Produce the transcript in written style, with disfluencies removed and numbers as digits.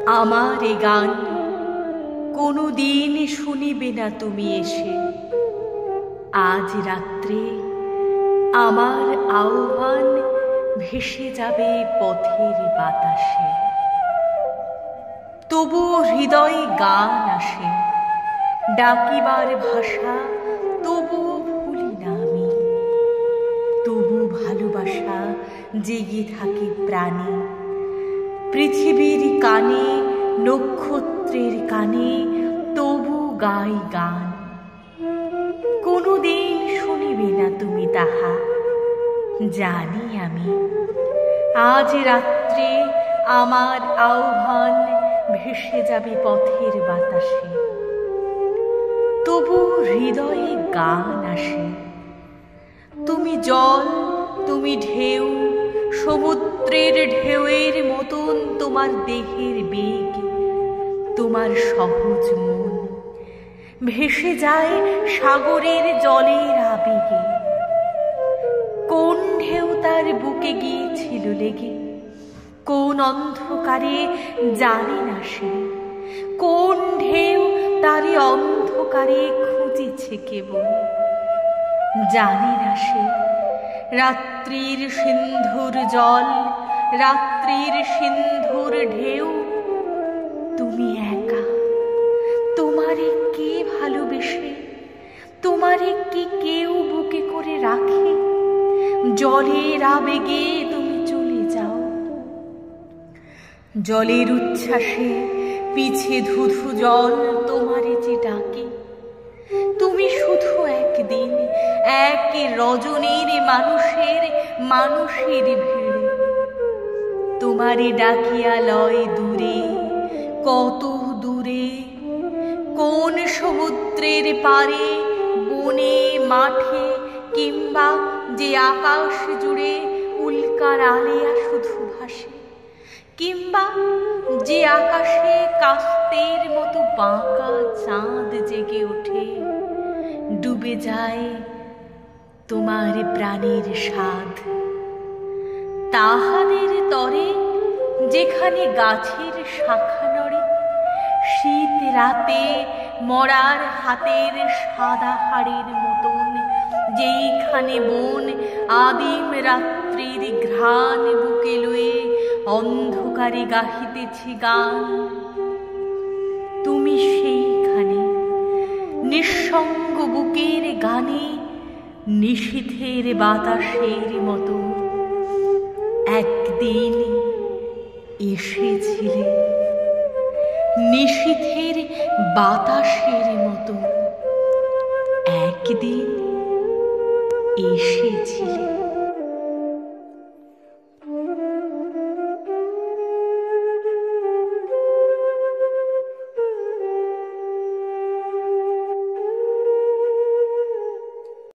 আমার এ গান কোনো দিন শুনিবে না তুমি এসে। আজ রাত্রে আমার আহ্বান ভেসে যাবে পথের বাতাসে। তবু হৃদয়ে গান আসে, ডাকিবার ভাষা তবু ভুলি না আমি। তবু ভালোবাসা জেগে থাকে প্রাণে, পৃথিবীর কানে নক্ষত্রের কানে তবু গাই গান। কোনোদিন শুনিবে না তুমি তাহা জানি আমি। আজ রাত্রে আমার আহ্বান ভেসে যাবে পথের বাতাসে। তবু হৃদয়ে গান আসে। তুমি জল, তুমি ঢেউ, সমুদ্রের ঢেউয়ের মতন তোমার দেহের বেগ, তোমার সহজ মন ভেসে যায় সাগরের জলের আবেগে। কোন ঢেউ তার বুকে গিয়েছিল লেগে, কোন অন্ধকারে জানে না সে। কোন ঢেউ তারে অন্ধকারে খুঁজেছে কেবল, জানে না সে। রাত্রির সিন্ধুর জল, রাত্রির সিন্ধুর ঢেউ, তুমি একা। তোমারে কে ভালোবেসে, তোমারে কি কেউ বুকে করে রাখে? জলের আবেগে তুমি চলে যাও, জলের উচ্ছ্বাসে পিছে ধুধু জল তোমারে যে ডাকে। তুমি শুধু একদিন এক রজনীর মানুষের ভিড়ে, তোমারে ডাকিয়া লয় দূরে, কত দূরে। কোন সমুদ্রের পারে, বনে মাঠে, কিংবা যে আকাশ জুড়ে উল্কার আলেয়া শুধু ভাসে, কিংবা যে আকাশে কাস্তের মতো বাঁকা চাঁদ জেগে ওঠে, ডুবে যায় তোমার প্রাণের স্বাদ। তাহাদের তরে যেখানে গাছের শাখা নড়ে, শীত রাতে মরার হাতের সাদা হাড়ের মতন যেইখানে বন আদিম রাত্রির ঘ্রাণ বুকে লয়ে অন্ধকারে গাহিতেছি গান, তুমি সেইখানে নিঃসঙ্গ বুকের গানে নিশীথের বাতাসের মতো একদিন এসেছিলে। নিশীথের বাতাসের মতো একদিন এসেছিলে।